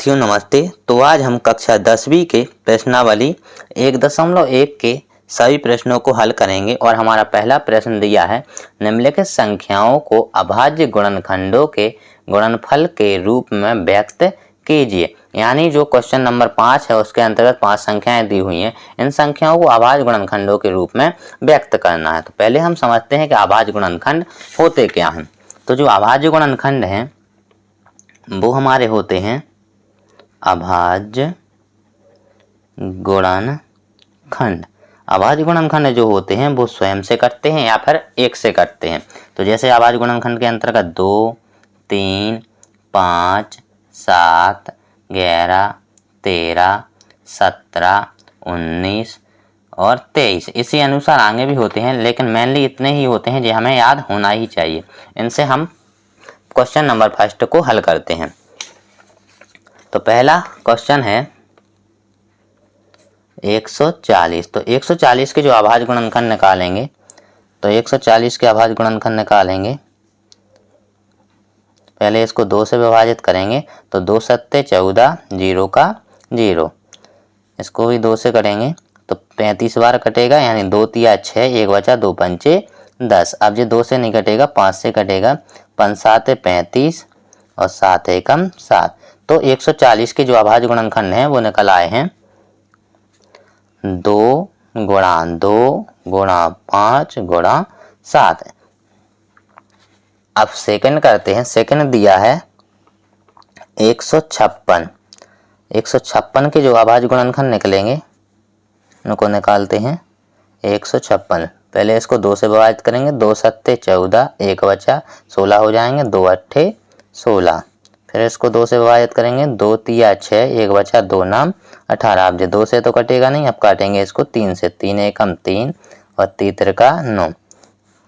साथियों नमस्ते। तो आज हम कक्षा 10वीं के प्रश्नावली 1.1 के सभी प्रश्नों को हल करेंगे और हमारा पहला प्रश्न दिया है निम्नलिखित संख्याओं को अभाज्य गुणनखंडों के गुणनफल के रूप में व्यक्त कीजिए। यानी जो क्वेश्चन नंबर 5 है उसके अंतर्गत 5 संख्याएं दी हुई हैं, इन संख्याओं को अभाज्य गुणनखंडों के रूप में व्यक्त करना है। तो पहले हम समझते हैं कि अभाज्य गुणनखंड होते क्या हैं। तो जो अभाज्य गुणनखंड हैं वो हमारे होते हैं अभाज्य गुणनखंड। अभाज्य गुणनखंड जो होते हैं वो स्वयं से कटते हैं या फिर एक से कटते हैं। तो जैसे अभाज्य गुणनखंड के अंतर्गत 2, 3, 5, 7, 11, 13, 17, 19 और 23 इसी अनुसार आगे भी होते हैं, लेकिन मेनली इतने ही होते हैं जो हमें याद होना ही चाहिए। इनसे हम क्वेश्चन नंबर फर्स्ट को हल करते हैं। तो पहला क्वेश्चन है 140। तो 140 के जो अभाज्य गुणनखंड निकालेंगे, तो 140 के अभाज्य गुणनखंड निकालेंगे, पहले इसको 2 से विभाजित करेंगे। तो 2 सत्ते 14, 0 का 0, इसको भी 2 से करेंगे तो 35 बार कटेगा, यानी 2 तिया 6, 1 बचा 2 पंचे 10। अब ये 2 से नहीं कटेगा, 5 से कटेगा, 5 साते 35 और 7 एकम 7। तो 140 के जो अभाज्य गुणनखंड हैं वो निकल आए हैं 2 गुणा 2 गुणा 5 गुणा 7। अब सेकंड करते हैं। सेकंड दिया है 156। 156 के जो अभाज्य गुणनखंड निकलेंगे उनको निकालते हैं 156। पहले इसको 2 से विभाजित करेंगे, 2 सत्ते 14, 1 बचा 16 हो जाएंगे, 2 अट्ठे 16। फिर इसको 2 से विभाजित करेंगे, 2 तिया 6, 1 बचा 2 नाम 18। अब 2 से तो कटेगा नहीं, अब काटेंगे इसको 3 से, 3 एकम 3 और 3 त्रिका 9।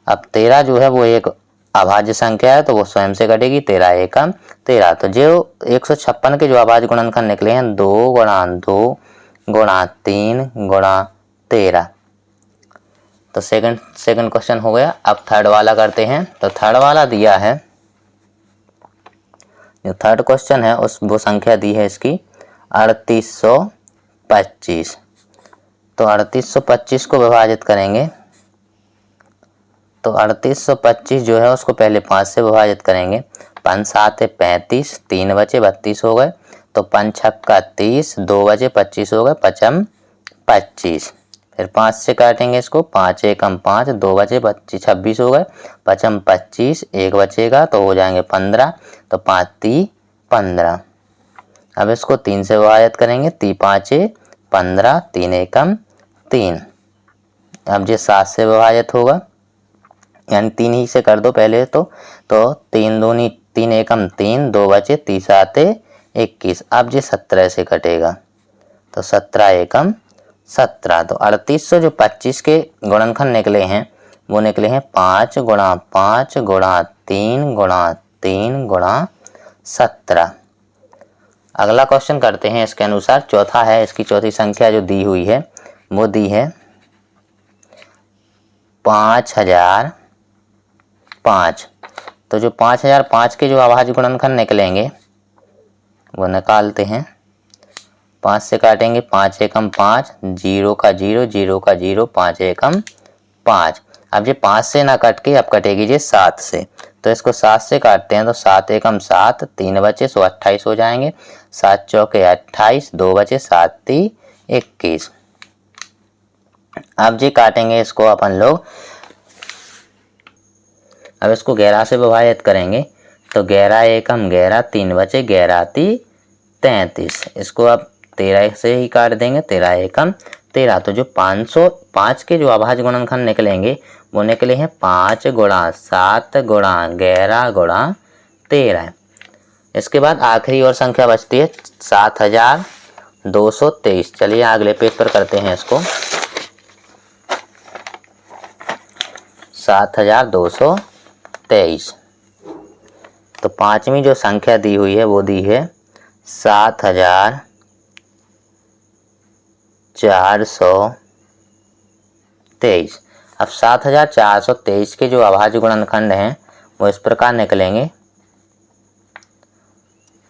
अब 13 जो है वो एक अभाज्य संख्या है तो वो स्वयं से कटेगी, 13 एकम 13। तो जो 156 के जो अभाज्य गुणनखंड निकले हैं 2 गुणा 2 गुणा 3 गुणा 13। तो सेकंड क्वेश्चन हो गया। अब थर्ड वाला करते हैं। तो थर्ड वाला दिया है, जो थर्ड क्वेश्चन है उस वो संख्या दी है इसकी 3825। तो 3825 को विभाजित करेंगे, तो 3825 जो है उसको पहले 5 से विभाजित करेंगे। 5 सात 35, 3 बचे 32 हो गए, तो 5 छक्का 30, 2 बचे 25 हो गए, 5 25। फिर 5 से काटेंगे इसको, 5 एकम 5, 2 बचे 25 26 हो गए, 5 25, 1 बचेगा तो हो जाएंगे 15, तो 5 ती 15। अब इसको 3 से विभाजित करेंगे, 3 पाँचे 15, 3 एकम 3। अब ये 7 से विभाजित होगा, यानी 3 ही से कर दो पहले तो 3 दूनी 3 एकम 3, 2 बचे 30 आते 21। अब ये 17 से कटेगा, तो 17 एकम 17। तो 3825 के गुणनखंड निकले हैं वो निकले हैं 5 गुणा 5 गुणा 3 गुणा 3 गुणा 17। अगला क्वेश्चन करते हैं इसके अनुसार। चौथा है, इसकी चौथी संख्या जो दी हुई है वो दी है 5005। तो जो 5005 के जो अभाज्य गुणनखंड निकलेंगे वो निकालते हैं। 5 से काटेंगे, 5 एकम 5, 0 का 0, 0 का 0, 5 एकम 5। अब ये 5 से ना कट के अब कटेगी ये 7 से, तो इसको 7 से काटते हैं तो 7 एकम 7, 3 बचे 28 हो जाएंगे, 7 चौके 28, 2 बचे 7 ती 21। अब ये काटेंगे इसको अपन लोग, अब इसको 11 से विभाजित करेंगे, तो 11 एकम 11, 3 बचे 11 ती 33। इसको अब 13 से ही काट देंगे, 13 एकम 13। तो जो 505 के जो अभाज्य गुणनखंड निकलेंगे वो निकले हैं 5 गुणा 7 गुणा 11 गुणा 13। इसके बाद आखिरी और संख्या बचती है 7223। चलिए अगले पेज पर करते हैं इसको। 7223। तो पांचवी जो संख्या दी हुई है वो दी है 7423। अब 7423 के जो अभाज्य गुणनखंड हैं वो इस प्रकार निकलेंगे।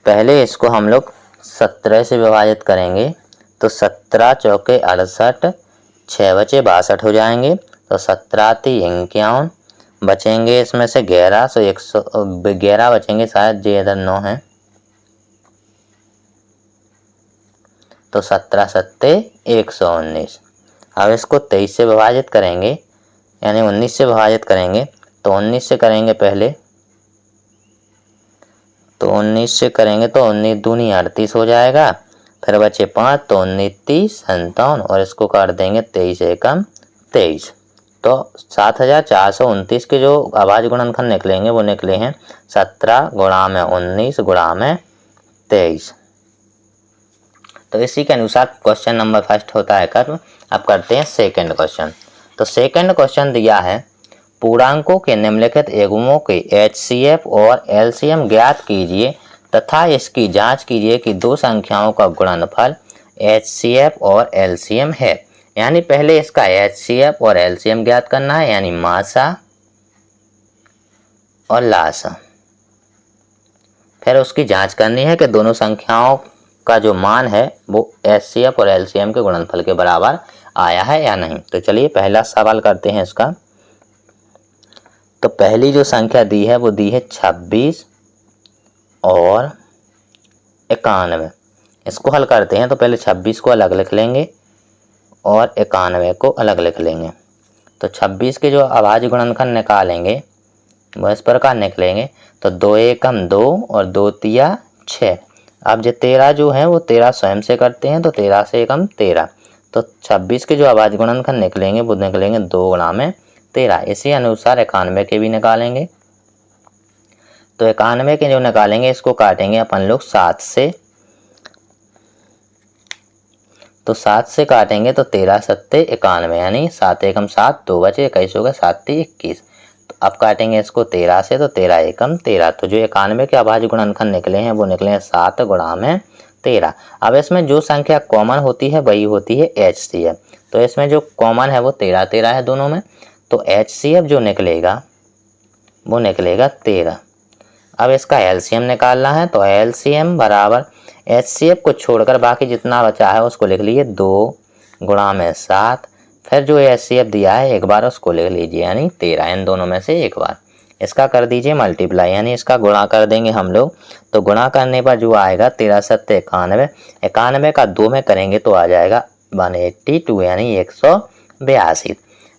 पहले इसको हम लोग 17 से विभाजित करेंगे तो 17 चौके 68, 6 बचे 62 हो जाएंगे। तो 17 × 51 बचेंगे इसमें से 11, तो 111 बचेंगे, शायद जे इधर 9 है। तो 17 सत्ते 119। अब इसको 23 से विभाजित करेंगे, यानी 19 से विभाजित करेंगे। तो 19 से करेंगे पहले, तो 19 से करेंगे तो 19 दूनी 38 हो जाएगा। फिर बचे 5, तो 19 30 57, और इसको काट देंगे 23 एकम 23। तो 7429 के जो अभाज्य गुणनखंड निकलेंगे वो निकले हैं 17 गुणा में 19 गुणा में 23। तो इसी के अनुसार क्वेश्चन नंबर फर्स्ट होता है कर्म। अब करते हैं सेकंड क्वेश्चन। तो सेकंड क्वेश्चन दिया है, पूर्णांकों के निम्नलिखित एगमों के HCF और LCM ज्ञात कीजिए तथा इसकी जांच कीजिए कि दो संख्याओं का गुणनफल HCF और LCM है। यानी पहले इसका HCF और LCM ज्ञात करना है, यानी मासा और लासा। फिर उसकी जांच करनी है कि दोनों संख्याओं का जो मान है वो HCF और LCM के गुणनफल के बराबर आया है या नहीं। तो चलिए पहला सवाल करते हैं इसका। तो पहली जो संख्या दी है वो दी है 26 और 91। इसको हल करते हैं तो पहले 26 को अलग लिख लेंगे और 91 को अलग लिख लेंगे। तो 26 के जो अभाज्य गुणनखंड निकालेंगे वो इस प्रकार निकलेंगे। तो 2 एकम 2 और 2 तिया 6। अब जो 13 जो है वो 13 स्वयं से करते हैं, तो 13 से एकम 13। तो 26 के जो अभाज्य गुणनखंड निकलेंगे वो निकलेंगे 2 गुणा में 13। इसी अनुसार 91 के भी निकालेंगे। तो 91 के जो निकालेंगे इसको काटेंगे अपन लोग 7 से। तो 7 से काटेंगे तो 13 सत्ते 91, यानी 7 एकम 7, 2 बचे 21 होगा, 7 × 21। तो अब काटेंगे इसको 13 से, तो 13 एकम 13। तो जो 91 के अभाज्य गुणनखंड निकले हैं वो निकले हैं 7 गुणा में 13। अब इसमें जो संख्या कॉमन होती है वही होती है HCF। तो इसमें जो कॉमन है वो 13 13 है दोनों में। तो HCF जो निकलेगा वो निकलेगा 13। अब इसका LCM निकालना है, तो LCM बराबर HCF को छोड़कर बाकी जितना बचा है उसको लिख लीजिए 2 गुणा में 7। फिर जो HCF दिया है एक बार उसको लिख लीजिए, यानी 13। इन दोनों में से एक बार इसका कर दीजिए मल्टीप्लाई, यानी इसका गुणा कर देंगे हम लोग। तो गुणा करने पर जो आएगा 13 सत्ते 91, 91 का 2 में करेंगे तो आ जाएगा 182, यानी 182।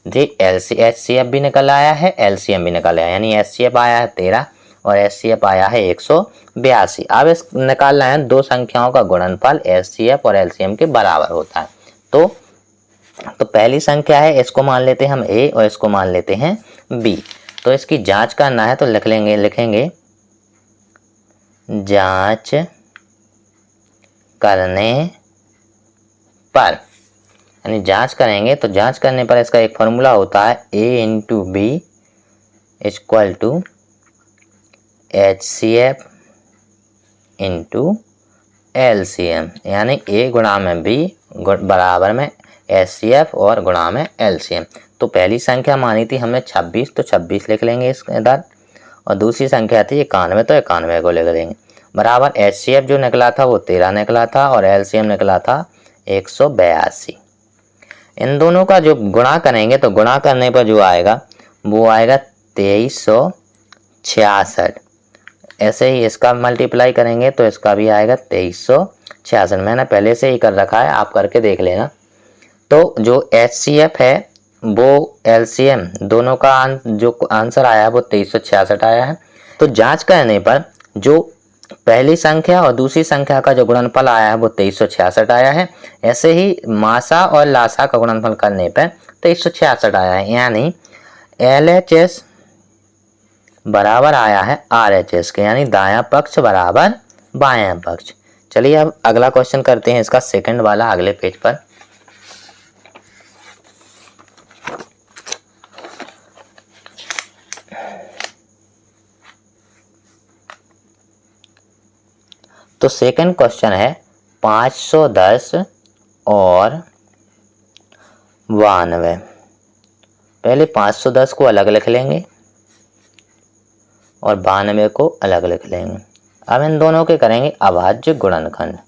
जी HCF भी निकल आया है, LCM भी निकल आया, यानी HCF आया है 13 और HCF आया है 182। अब इस निकालना है दो संख्याओं का गुणनफल HCF और LCM के बराबर होता है। तो पहली संख्या है, इसको मान लेते हैं हम A और इसको मान लेते हैं B। तो इसकी जांच करना है तो लिखेंगे जांच करने पर, यानी जांच करेंगे तो जांच करने पर इसका एक फॉर्मूला होता है A × B = HCF × LCM, यानी A गुणा में B बराबर में HCF और गुणा में LCM। तो पहली संख्या मानी थी हमने 26, तो 26 लिख लेंगे इसके इधर, और दूसरी संख्या थी 91, तो 91 को लिख देंगे बराबर। HCF जो निकला था वो 13 निकला था और LCM निकला था 182। इन दोनों का जो गुणा करेंगे तो गुणा करने पर जो आएगा वो आएगा 2366। ऐसे ही इसका मल्टीप्लाई करेंगे तो इसका भी आएगा 2366। मैंने पहले से ही कर रखा है, आप करके देख लेना। तो जो HCF है वो LCM दोनों का जो आंसर आया है वो 2366 आया है। तो जांच करने पर जो पहली संख्या और दूसरी संख्या का जो गुणनफल आया है वो 2366 आया है। ऐसे ही मासा और लासा का गुणनफल करने पर 2366 आया है, यानी LHS बराबर आया है RHS के, यानी दायां पक्ष बराबर बायां पक्ष। चलिए अब अगला क्वेश्चन करते हैं इसका सेकंड वाला अगले पेज पर। तो सेकंड क्वेश्चन है 510 और 92। पहले 510 को अलग लिख लेंगे और 92 को अलग लिख लेंगे। अब इन दोनों के करेंगे अभाज्य गुणनखंड।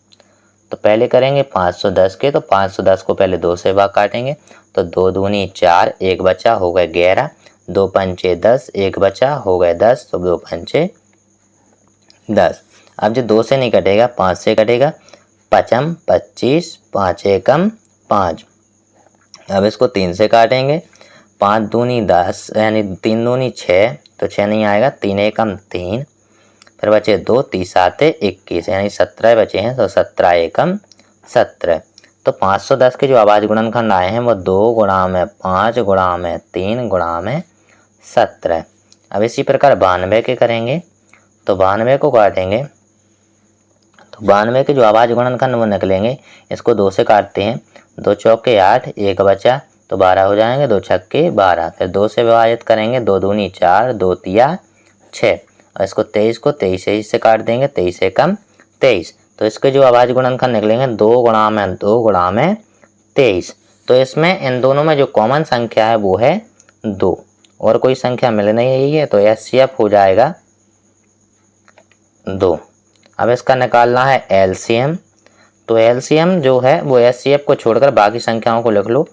तो पहले करेंगे 510 के, तो 510 को पहले 2 से भाग काटेंगे, तो 2 दूनी 4, एक बचा हो गए 11, 2 पंचे 10, एक बचा हो गए 10, तो 2 पंचे 10। अब जो 2 से नहीं कटेगा 5 से कटेगा, पचम 25, 5 एकम 5। अब इसको 3 से काटेंगे, 5 दूनी 10 यानी 3 दूनी 6, तो 6 नहीं आएगा, 3 एकम 3, फिर बचे 2, 30 आते 21 यानी 17 बचे हैं, तो 17 एकम 17। तो 510 के जो अभाज्य गुणनखंड आए हैं वो 2 गुणा में 5 गुणा में 3 गुणा में 17। अब इसी प्रकार 92 के करेंगे, तो 92 को काटेंगे, तो 92 के जो अभाज्य गुणनखंड वो निकलेंगे, इसको 2 से काटते हैं, 2 चौके 8, एक बचा तो 12 हो जाएंगे, 2 छक्के 12, फिर 2 से विभाजित करेंगे, 2 दूनी 4, 2 तिया 6, और इसको 23 को 23 से काट देंगे, 23 एकम 23। तो इसके जो अभाज्य गुणनखंड निकलेंगे 2 गुणा में 2 गुणा में 23। तो इसमें इन दोनों में जो कॉमन संख्या है वो है 2, और कोई संख्या मिल नहीं रही है, तो एचसीएफ हो जाएगा 2। अब इसका निकालना है एलसीएम, तो एलसीएम जो है वो एचसीएफ को छोड़कर बाकी संख्याओं को लिख लो,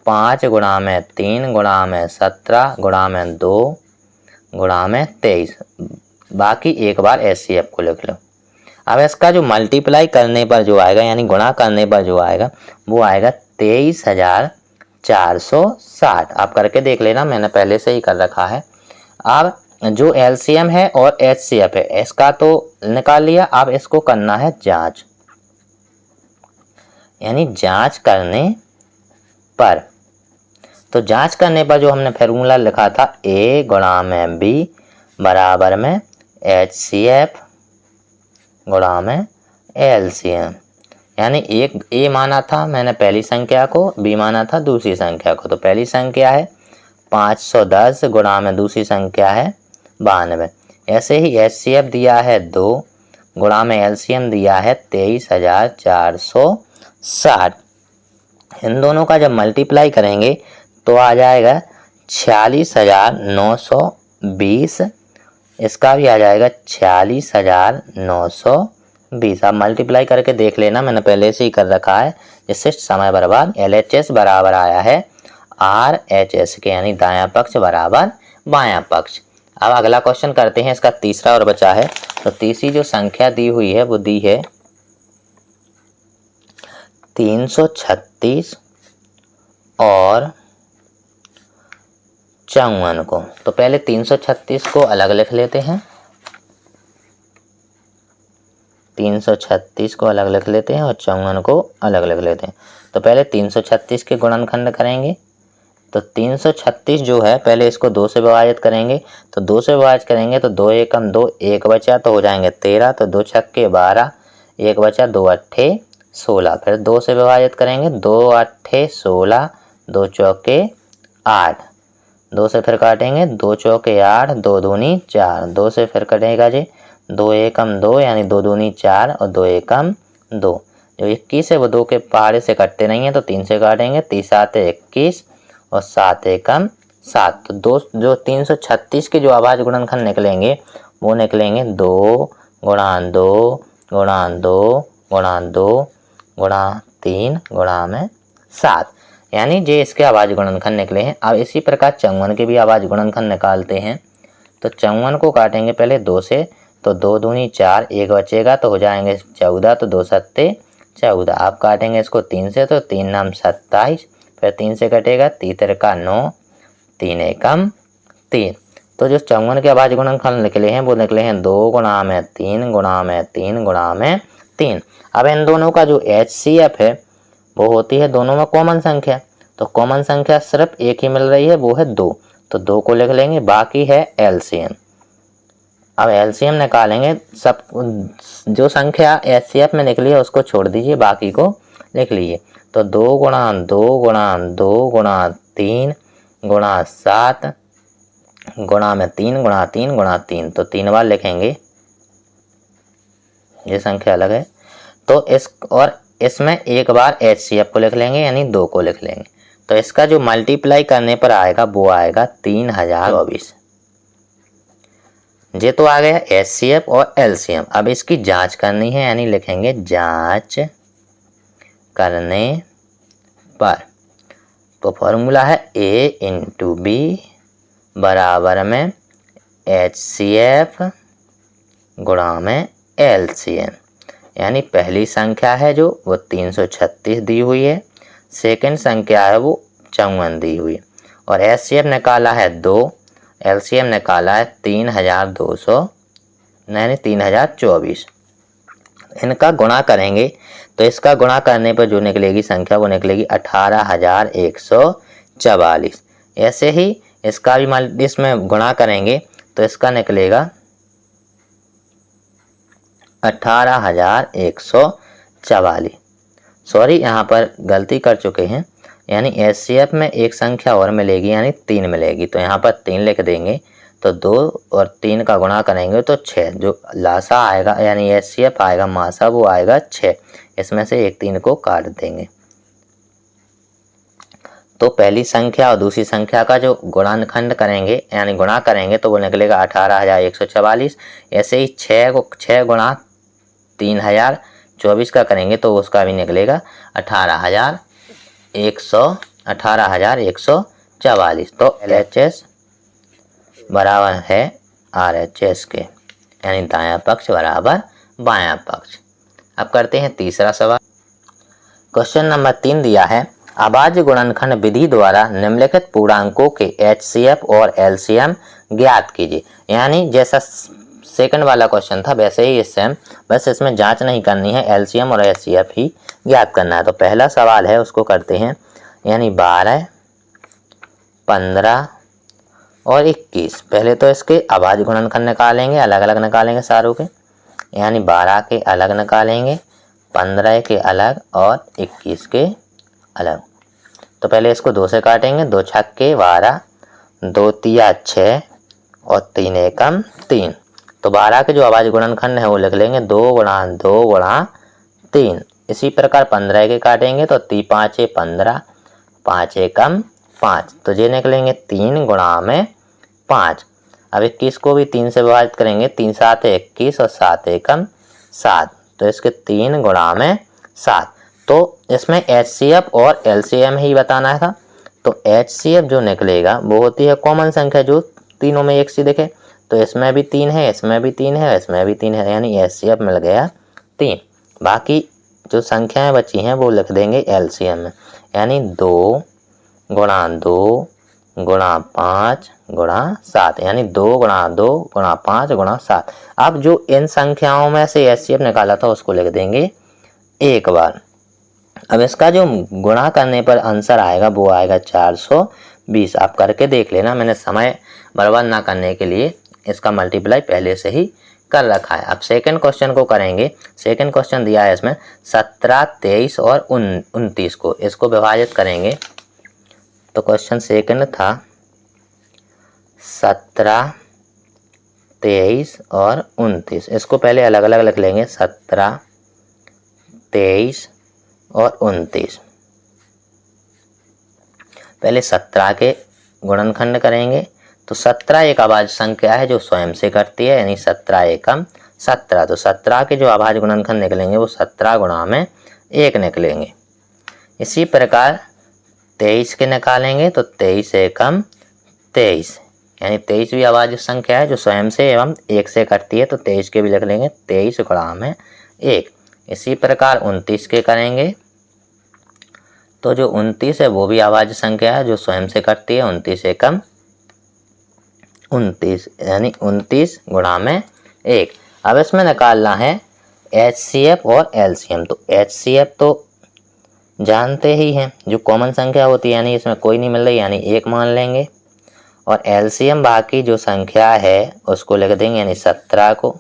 5 गुणा में 3 गुणा में 17 गुणा में 2 गुणा में 23, बाकी एक बार एचसीएफ को लिख लो। अब इसका जो मल्टीप्लाई करने पर जो आएगा यानी गुणा करने पर जो आएगा वो आएगा 23,460। आप करके देख लेना, मैंने पहले से ही कर रखा है। अब जो एलसीएम है और एचसीएफ है इसका तो निकाल लिया, अब इसको करना है जांच, यानी जांच करने पर। तो जांच करने पर जो हमने फॉर्मूला लिखा था A गुणा में B बराबर में HCF गुणा में LCM, यानी एक A माना था मैंने पहली संख्या को, B माना था दूसरी संख्या को। तो पहली संख्या है 510 गुणा में दूसरी संख्या है 92। ऐसे ही HCF दिया है 2 गुणा में LCM दिया है 23,460। इन दोनों का जब मल्टीप्लाई करेंगे तो आ जाएगा 46,920, इसका भी आ जाएगा 46,920। आप मल्टीप्लाई करके देख लेना, मैंने पहले से ही कर रखा है जिससे समय बर्बाद। LHS बराबर आया है RHS के, यानी दायां पक्ष बराबर बायां पक्ष। अब अगला क्वेश्चन करते हैं, इसका तीसरा और बचा है। तो तीसरी जो संख्या दी हुई है वो दी है 336 और 54 को। तो पहले 336 को अलग लिख लेते हैं, 336 को अलग लिख लेते हैं और 54 को अलग लिख लेते हैं। तो पहले 336 के गुणनखंड करेंगे, तो 336 जो है पहले इसको 2 से विभाजित करेंगे, तो 2 से विभाजित करेंगे तो 2 एकम 2, एक बचा तो हो जाएंगे 13, तो 2 छक्के 12, एक बचा 2 अट्ठे 16, फिर 2 से विभाजित करेंगे, 2 अट्ठे 16, 2 चौके 8, 2 से फिर काटेंगे, 2 चौके 8, 2 दूनी 4, 2 से फिर कटेगा जी 2 एकम 2 यानी 2 दूनी 4 और 2 एकम 2। जो 21 है वो 2 के पहाड़े से कटते नहीं है, तो 3 से काटेंगे, 30 आते 21 और 7 एकम 7। तो जो 336 के जो अभाज्य गुणनखंड निकलेंगे वो निकलेंगे 2 गुणा 2 गुणा 2 गुणा 2 गुणा 3 गुणा में 7, यानी जे इसके अभाज्य गुणनखंड निकले हैं। अब इसी प्रकार 54 के भी अभाज्य गुणनखंड निकालते हैं। तो 54 को काटेंगे पहले 2 से, तो 2 दूनी 4, एक बचेगा तो हो जाएंगे 14, तो 2 सत्ते 14। आप काटेंगे इसको 3 से, तो 3 नाम 27, फिर 3 से कटेगा 3 का 9, 3 एकम 3। तो जो 54 के अभाज्य गुणनखंड निकले हैं वो निकले हैं 2 गुणा में 3 गुणा में 3 गुणा में 3। अब इन दोनों का जो HCF है वो होती है दोनों में कॉमन संख्या, तो कॉमन संख्या सिर्फ एक ही मिल रही है वो है 2, तो 2 को लिख लेंगे, बाकी है LCM। अब LCM निकालेंगे, सब जो संख्या HCF में निकली है उसको छोड़ दीजिए, बाकी को लिख लीजिए। तो 2 गुणा 2 गुणा 2 गुणा 3 गुणा 7 गुणा में 3 गुणा 3 गुणा 3, तो 3 बार लिखेंगे, ये संख्या अलग है। तो इसमें एक बार HCF को लिख लेंगे यानी 2 को लिख लेंगे। तो इसका जो मल्टीप्लाई करने पर आएगा वो आएगा 3024। ये तो आ गया HCF और LCM। अब इसकी जांच करनी है, यानी लिखेंगे जांच करने पर, तो फॉर्मूला है A इंटू बी बराबर में HCF गुणा में LCM। यानी पहली संख्या है जो वो 336 दी हुई है, सेकंड संख्या है वो 54 दी हुई है, और HCF निकाला है 2, LCM निकाला है 3024। इनका गुणा करेंगे तो इसका गुणा करने पर जो निकलेगी संख्या वो निकलेगी 18144। ऐसे ही इसका भी इसमें गुणा करेंगे तो इसका निकलेगा 18144। सॉरी, यहाँ पर गलती कर चुके हैं, यानी HCF में एक संख्या और मिलेगी यानी 3 मिलेगी, तो यहाँ पर 3 लिख देंगे। तो 2 और 3 का गुणा करेंगे तो 6, जो लासा आएगा यानी HCF आएगा, मासा वो आएगा 6। इसमें से एक 3 को काट देंगे। तो पहली संख्या और दूसरी संख्या का जो गुणनखंड करेंगे यानी गुणा करेंगे तो वो निकलेगा 18144। ऐसे ही 6 गुणा 3024 का करेंगे तो उसका भी निकलेगा 18144। तो LHS बराबर है RHS के, यानी दायां पक्ष बराबर बायां पक्ष। अब करते हैं तीसरा सवाल। क्वेश्चन नंबर 3 दिया है, अभाज्य गुणनखंड विधि द्वारा निम्नलिखित पूर्णांकों के HCF और LCM ज्ञात कीजिए। यानी जैसा सेकंड वाला क्वेश्चन था वैसे ही सेम, बस इसमें जांच नहीं करनी है, LCM और HCF ही ज्ञात करना है। तो पहला सवाल है उसको करते हैं, यानी 12, 15 और 21। पहले तो इसके अभाज्य गुणनखंड निकालेंगे, अलग अलग निकालेंगे सारों के, यानी 12 के अलग निकालेंगे, 15 के अलग और 21 के अलग। तो पहले इसको 2 से काटेंगे, 2 छक्के 12, 2 तिया 6 और 3 एकम 3। तो 12 के जो अभाज्य गुणनखंड है वो लिख लेंगे 2 गुणा 2 गुणा 3। इसी प्रकार 15 के काटेंगे तो 3 5 15, 5 एकम 5, तो ये निकलेंगे 3 गुणा में 5। अब 21 को भी 3 से विभाजित करेंगे, 3 7 21 और 7 एकम 7, तो इसके 3 गुणा में 7। तो इसमें HCF और LCM ही बताना था। तो HCF जो निकलेगा वो होती है कॉमन संख्या जो तीनों में एक सी दिखे, तो इसमें भी 3 है, इसमें भी 3 है, इसमें भी 3 है, यानी HCF मिल गया 3। बाकी जो संख्याएं बची हैं वो लिख देंगे LCM में, यानी 2 गुणा 2 गुणा 5 गुणा 7, यानी 2 गुणा 2 गुणा 5 गुणा 7। अब जो इन संख्याओं में से HCF निकाला था उसको लिख देंगे एक बार। अब इसका जो गुणा करने पर आंसर आएगा वो आएगा 420। आप करके देख लेना, मैंने समय बर्बाद ना करने के लिए इसका मल्टीप्लाई पहले से ही कर रखा है। अब सेकंड क्वेश्चन को करेंगे। सेकंड क्वेश्चन दिया है इसमें 17, 23 और 29 को, इसको विभाजित करेंगे। तो क्वेश्चन सेकंड था 17, 23 और 29, इसको पहले अलग अलग लिख लेंगे, 17, 23 और 29। पहले 17 के गुणनखंड करेंगे तो 17 एक अभाज्य संख्या है जो स्वयं से करती है, यानी 17 एकम 17। तो 17 के जो अभाज्य गुणनखंड निकलेंगे वो 17 गुणा में 1 निकलेंगे। इसी प्रकार 23 के निकालेंगे तो 23 एकम 23, यानी 23 भी अभाज्य संख्या है जो स्वयं से एवं 1 से करती है, तो 23 के भी लिख लेंगे 23 गुणा में 1। इसी प्रकार 29 के करेंगे तो जो 29 है वो भी अभाज्य संख्या है जो स्वयं से करती है, 29 एकम 29, यानी 29 गुणा में 1। अब इसमें निकालना है HCF और LCM। तो HCF तो जानते ही हैं जो कॉमन संख्या होती है, यानी इसमें कोई नहीं मिल रही, यानी 1 मान लेंगे। और LCM बाकी जो संख्या है उसको लिख देंगे, यानी 17 को,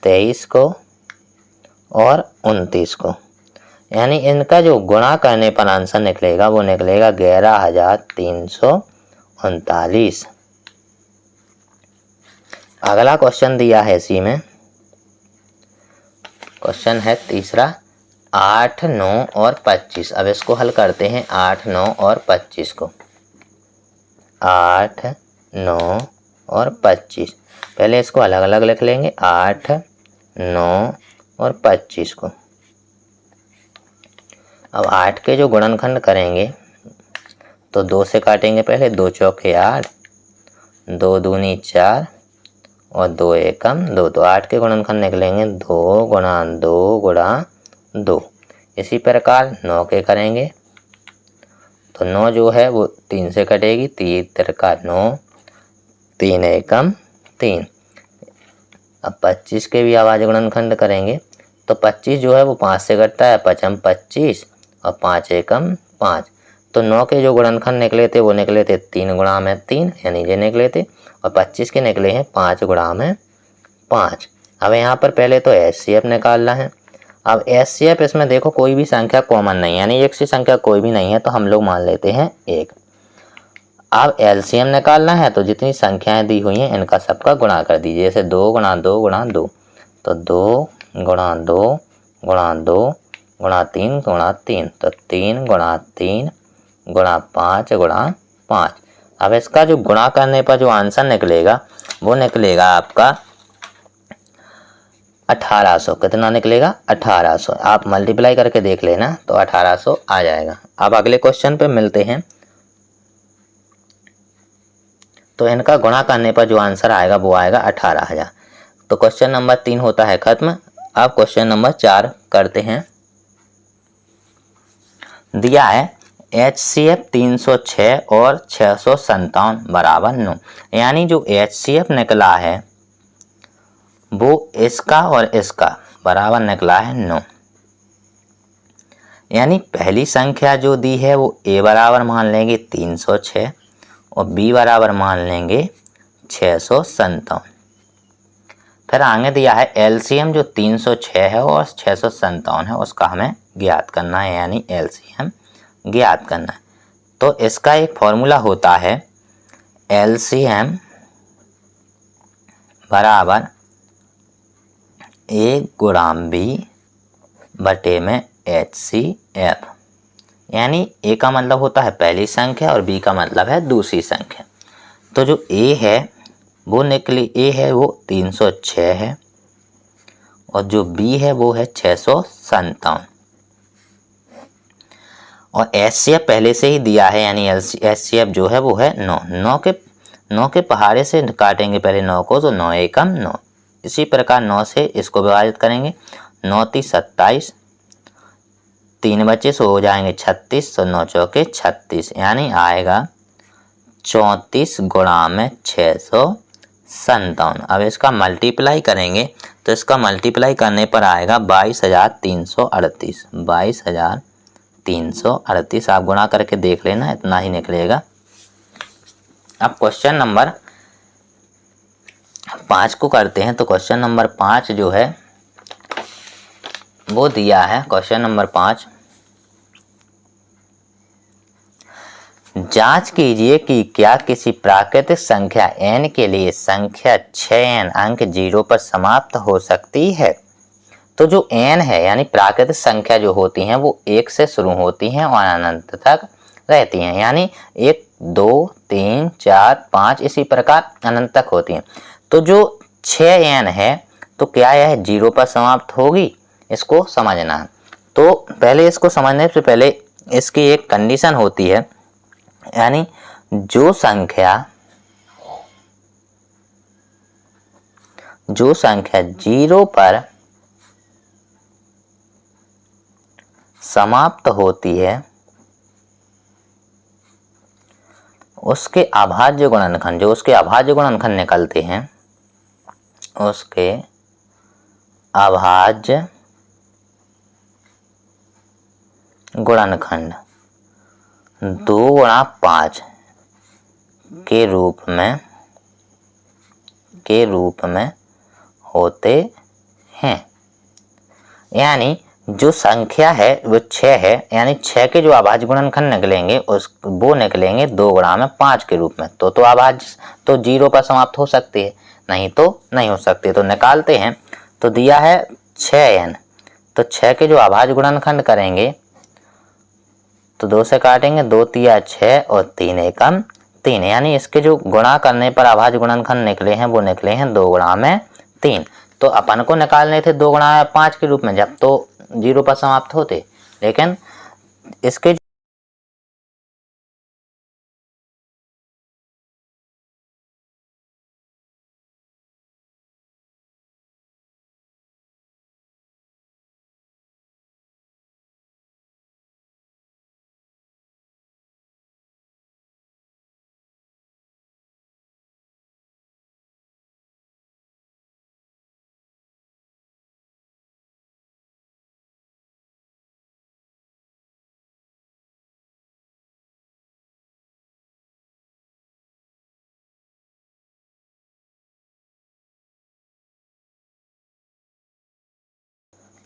23 को और 29 को, यानी इनका जो गुणा करने पर आंसर निकलेगा वो निकलेगा 11339। अगला क्वेश्चन दिया है इसी में, क्वेश्चन है तीसरा 8, 9 और 25। अब इसको हल करते हैं 8, 9 और 25 को। 8, 9 और 25, पहले इसको अलग अलग लिख लेंगे, 8, 9 और 25 को। अब 8 के जो गुणनखंड करेंगे तो 2 से काटेंगे पहले, 2 चौके 8, 2 दूनी 4 और 2 एकम 2। तो 8 के गुणनखंड निकलेंगे 2 गुणा 2 गुणा 2। इसी प्रकार 9 के करेंगे तो 9 जो है वो 3 से कटेगी, 3 तिरका 9, 3 एकम 3। अब 25 के भी अभाज्य गुणनखंड करेंगे तो 25 जो है वो 5 से कटता है, 5 25 और 5 एकम 5। तो 9 के जो गुणनखंड निकले थे वो निकले थे 3 गुणा में 3, यानी ये निकले थे, और 25 के निकले हैं 5 गुणा में 5। अब यहाँ पर पहले तो HCF निकालना है। अब HCF इसमें देखो कोई भी संख्या कॉमन नहीं है, यानी एक सी संख्या कोई भी नहीं है, तो हम लोग मान लेते हैं 1। अब LCM निकालना है तो जितनी संख्याएं दी हुई हैं इनका सबका गुणा कर दीजिए। जैसे 2 गुणा 2 गुणा 2, तो 2 गुणा 2 गुणा 2 गुणा 3 गुणा 3, तो 3 गुणा 3 गुणा 5 गुणा 5। अब इसका जो गुणा करने पर जो आंसर निकलेगा वो निकलेगा आपका 1800। कितना निकलेगा? 1800। आप मल्टीप्लाई करके देख लेना तो 1800 आ जाएगा। अब अगले क्वेश्चन पे मिलते हैं। तो इनका गुणा करने पर जो आंसर आएगा वो आएगा 18000। तो क्वेश्चन नंबर 3 होता है खत्म। अब क्वेश्चन नंबर 4 करते हैं। दिया है HCF 306 और 657 बराबर 9, यानी जो HCF निकला है वो इसका और इसका बराबर निकला है 9। यानी पहली संख्या जो दी है वो A बराबर मान लेंगे 306 और B बराबर मान लेंगे 657। फिर आगे दिया है LCM जो 306 है और 657 है उसका हमें ज्ञात करना है, यानी LCM ज्ञात करना है। तो इसका एक फॉर्मूला होता है LCM बराबर A गुणा B बटे में HCF, यानी A का मतलब होता है पहली संख्या और B का मतलब है दूसरी संख्या। तो जो A है वो निकली, A है वो 306 है और जो B है वो है 657 और HCF पहले से ही दिया है, यानी HCF जो है वो है 9। 9 के पहाड़े से काटेंगे पहले 9 को, तो 9 एकम 9। इसी प्रकार 9 से इसको विभाजित करेंगे, 9 × 27, 3 बचे सो हो जाएंगे 36, तो 9 चौके 36, यानी आएगा 34 गुणा में 657। अब इसका मल्टीप्लाई करेंगे तो इसका मल्टीप्लाई करने पर आएगा 22338। 22338 आप गुणा करके देख लेना, इतना ही निकलेगा। अब क्वेश्चन नंबर 5 को करते हैं। तो क्वेश्चन नंबर 5 जो है वो दिया है। क्वेश्चन नंबर 5, जांच कीजिए कि क्या किसी प्राकृतिक संख्या n के लिए संख्या 6n अंक 0 पर समाप्त हो सकती है। तो जो n है यानी प्राकृतिक संख्या जो होती हैं वो 1 से शुरू होती हैं और अनंत तक रहती हैं, यानी 1 2 3 4 5 इसी प्रकार अनंत तक होती हैं। तो जो 6n है तो क्या यह 0 पर समाप्त होगी, इसको समझना है। तो पहले इसको समझने से पहले इसकी एक कंडीशन होती है, यानी जो संख्या 0 पर समाप्त होती है उसके अभाज्य गुणनखंड, जो उसके अभाज्य गुणनखंड निकलते हैं, उसके अभाज्य गुणनखंड 2 गुणा 5 के रूप में होते हैं। यानी जो संख्या है वो 6 है, यानी 6 के जो अभाज्य गुणनखंड निकलेंगे वो निकलेंगे 2 गुणा में 5 के रूप में। तो अभाज्य तो 0 पर समाप्त हो सकती है, नहीं तो नहीं हो सकती। तो निकालते हैं। तो दिया है 6n, तो 6 के जो अभाज्य गुणनखंड करेंगे तो 2 से काटेंगे, 2 तिया 6 और 3 एकम 3, यानी इसके जो गुणा करने पर अभाज्य गुणनखंड निकले हैं वो निकले हैं 2 गुणा में 3। तो अपन को निकालने थे 2 गुणा में 5 के रूप में, जब तो 0 पर समाप्त होते, लेकिन इसके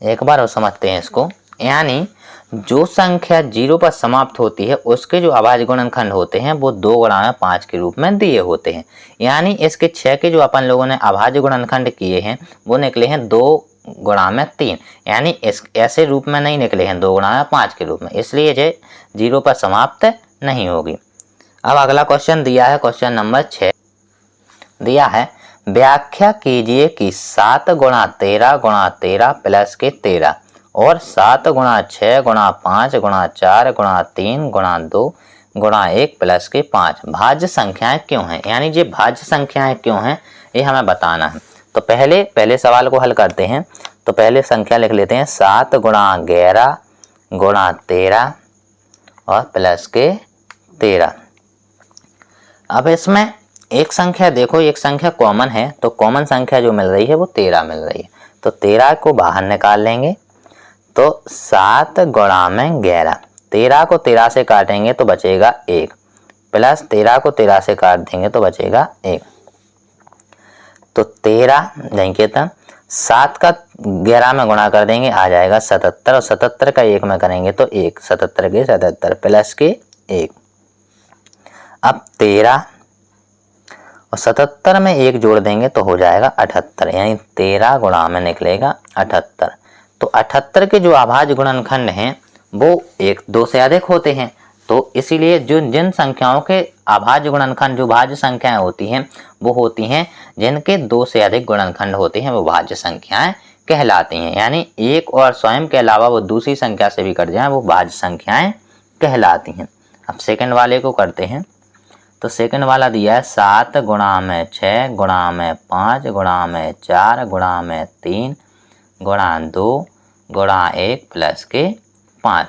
एक बार और समझते हैं इसको। यानी जो संख्या 0 पर समाप्त होती है उसके जो अभाज्य गुणनखंड होते हैं वो 2 गुणा में 5 के रूप में दिए होते हैं। यानी इसके 6 के जो अपन लोगों ने अभाज्य गुणनखंड किए हैं वो निकले हैं 2 गुणा में 3, यानी इस ऐसे रूप में नहीं निकले हैं 2 गुणा में 5 के रूप में, इसलिए ये 0 पर समाप्त नहीं होगी। अब अगला क्वेश्चन दिया है, क्वेश्चन नंबर 6 दिया है, व्याख्या कीजिए कि 7 गुणा 13 गुणा 13 प्लस के 13 और 7 गुणा 6 गुणा 5 गुणा 4 गुणा 3 गुणा 2 गुणा 1 प्लस के 5 भाज्य संख्याएं क्यों हैं। यानी ये भाज्य संख्याएं क्यों हैं ये हमें बताना है। तो पहले सवाल को हल करते हैं। तो पहले संख्या लिख लेते हैं 7 गुणा 11 गुणा 13 और प्लस के 13। अब इसमें एक संख्या देखो, एक संख्या कॉमन है, तो कॉमन संख्या जो मिल रही है वो 13 मिल रही है। तो 13 को बाहर निकाल लेंगे तो 7 गुणा में 11, 13 को 13 से काटेंगे तो बचेगा 1, प्लस 13 को 13 से काट देंगे तो बचेगा 1। तो 13 देंगे तो 7 का 11 में गुणा कर देंगे आ जाएगा 77 और 77 का 1 में करेंगे तो 1, 77 के 77 प्लस के 1। अब 13 और 77 में 1 जोड़ देंगे तो हो जाएगा 78, यानी 13 गुणा में निकलेगा 78। तो 78 के जो अभाज्य गुणनखंड हैं वो 1 2 से अधिक होते हैं। तो इसीलिए जो जिन संख्याओं के अभाज्य गुणनखंड जो भाज्य संख्याएं होती हैं वो होती हैं जिनके 2 से अधिक गुणनखंड होते हैं, वो भाज्य संख्याएं कहलाती हैं। यानी 1 और स्वयं के अलावा वो दूसरी संख्या से भी कट जाए वो भाज्य संख्याएं कहलाती हैं। अब सेकंड वाले को करते हैं। तो सेकंड वाला दिया है 7 गुणा में 6 गुणा में 5 गुणा में 4 गुणा में 3 गुणा 2 गुणा 1 प्लस के 5।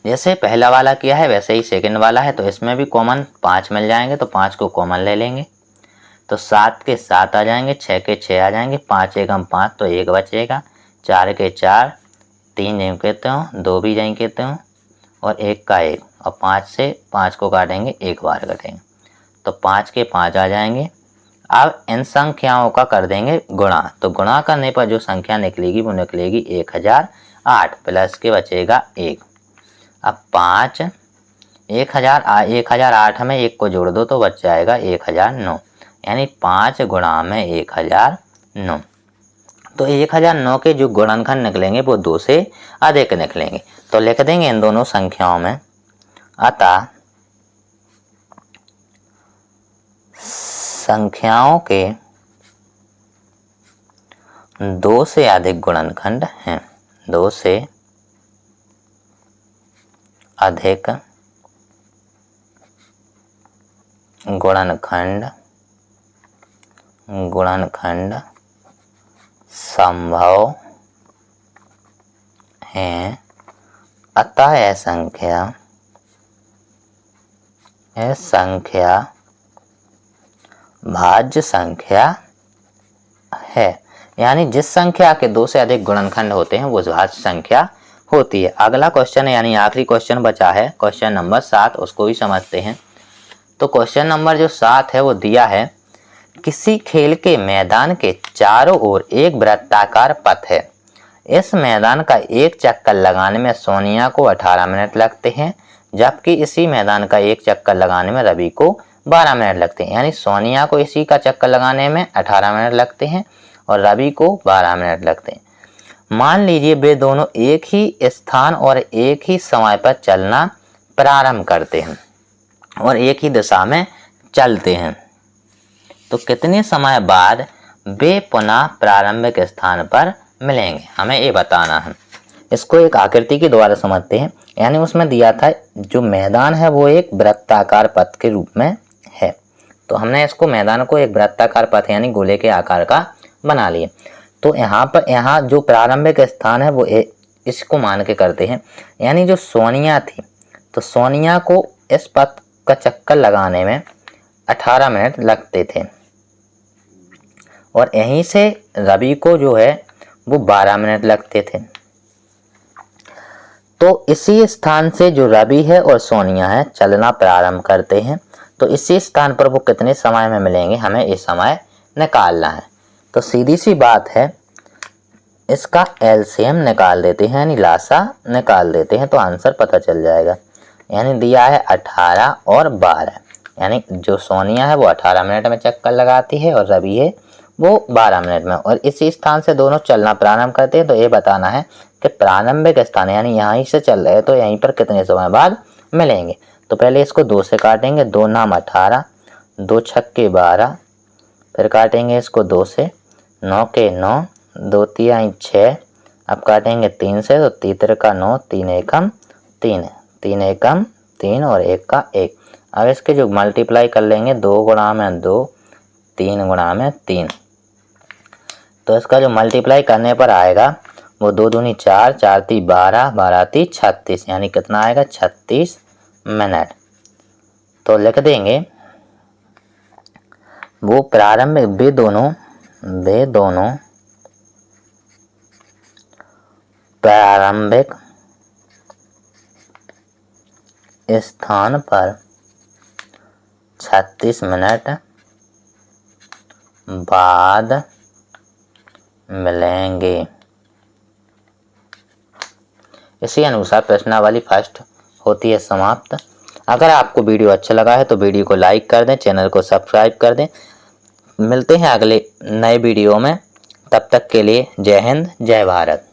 जैसे पहला वाला किया है वैसे ही सेकंड वाला है, तो इसमें भी कॉमन 5 मिल जाएंगे, तो 5 को कॉमन ले लेंगे तो 7 के 7 आ जाएंगे, 6 के 6 आ जाएंगे, 5 एकम 5 तो 1 बचेगा, 4 के 4, 3 जहीं कहते हो, 2 भी जहीं कहते हो और 1 का 1, और 5 से 5 को काटेंगे 1 बार कटेंगे तो 5 के 5 आ जाएंगे। अब इन संख्याओं का कर देंगे गुणा, तो गुणा करने पर जो संख्या निकलेगी वो निकलेगी 1008 प्लस के बचेगा 1। अब 5 1008 में 1 को जोड़ दो तो बच जाएगा 1009, यानी 5 गुणा में 1009। तो 1009 के जो गुणनखंड निकलेंगे वो 2 से अधिक निकलेंगे। तो लिख देंगे इन दोनों संख्याओं में, अतः संख्याओं के 2 से अधिक गुणनखंड हैं, 2 से अधिक गुणनखंड संभव हैं, अतः यह संख्या भाज्य संख्या है। यानी जिस संख्या के 2 से अधिक गुणनखंड होते हैं वो भाज्य संख्या होती है। अगला क्वेश्चन यानी आखिरी क्वेश्चन बचा है, क्वेश्चन नंबर 7, उसको भी समझते हैं। तो क्वेश्चन नंबर जो 7 है वो दिया है, किसी खेल के मैदान के चारों ओर एक वृत्ताकार पथ है, इस मैदान का एक चक्कर लगाने में सोनिया को 18 मिनट लगते हैं, जबकि इसी मैदान का एक चक्कर लगाने में रवि को 12 मिनट लगते हैं। यानी सोनिया को इसी का चक्कर लगाने में 18 मिनट लगते हैं और रवि को 12 मिनट लगते हैं। मान लीजिए वे दोनों एक ही स्थान और एक ही समय पर चलना प्रारंभ करते हैं और एक ही दिशा में चलते हैं, तो कितने समय बाद वे पुनः प्रारंभिक स्थान पर मिलेंगे, हमें ये बताना है। इसको एक आकृति के द्वारा समझते हैं। यानी उसमें दिया था जो मैदान है वो एक वृत्ताकार पथ के रूप में है, तो हमने इसको मैदान को एक वृत्ताकार पथ यानी गोले के आकार का बना लिए। तो यहाँ जो प्रारंभिक स्थान है वो इसको मान के करते हैं। यानी जो सोनिया थी, तो सोनिया को इस पथ का चक्कर लगाने में 18 मिनट लगते थे और यहीं से रवि को जो है वो 12 मिनट लगते थे। तो इसी स्थान से जो रवि है और सोनिया है चलना प्रारंभ करते हैं। तो इसी स्थान पर वो कितने समय में मिलेंगे, हमें ये समय निकालना है। तो सीधी सी बात है, इसका एलसीएम निकाल देते हैं यानी लासा निकाल देते हैं, तो आंसर पता चल जाएगा। यानी दिया है 18 और 12, यानी जो सोनिया है वो 18 मिनट में चक्कर लगाती है और रवि है वो 12 मिनट में, और इसी स्थान से दोनों चलना प्रारंभ करते हैं। तो ये बताना है कि प्रारंभिक स्थान यानी यहीं से चल रहे हैं तो यहीं पर कितने समय बाद मिलेंगे। तो पहले इसको 2 से काटेंगे, 2 नाम 18, 2 छक्के 12, फिर काटेंगे इसको 2 से, 9 के 9, 2 तिहाई 6, अब काटेंगे 3 से, तो 3 का 9, 3 एकम 3, 3 एकम 3 और 1 का 1। अब इसके जो मल्टीप्लाई कर लेंगे 2 गुणा में 2, 3 गुणा में 3, तो इसका जो मल्टीप्लाई करने पर आएगा वो 2 दूनी 4, 4 ती 12, 12 ती 36, यानी कितना आएगा 36 मिनट। तो लिख देंगे वो प्रारंभिक वे दोनों प्रारंभिक स्थान पर 36 मिनट बाद मिलेंगे। इसी अनुसार प्रश्नावली फर्स्ट होती है समाप्त। अगर आपको वीडियो अच्छा लगा है तो वीडियो को लाइक कर दें, चैनल को सब्सक्राइब कर दें। मिलते हैं अगले नए वीडियो में, तब तक के लिए जय हिंद जय भारत।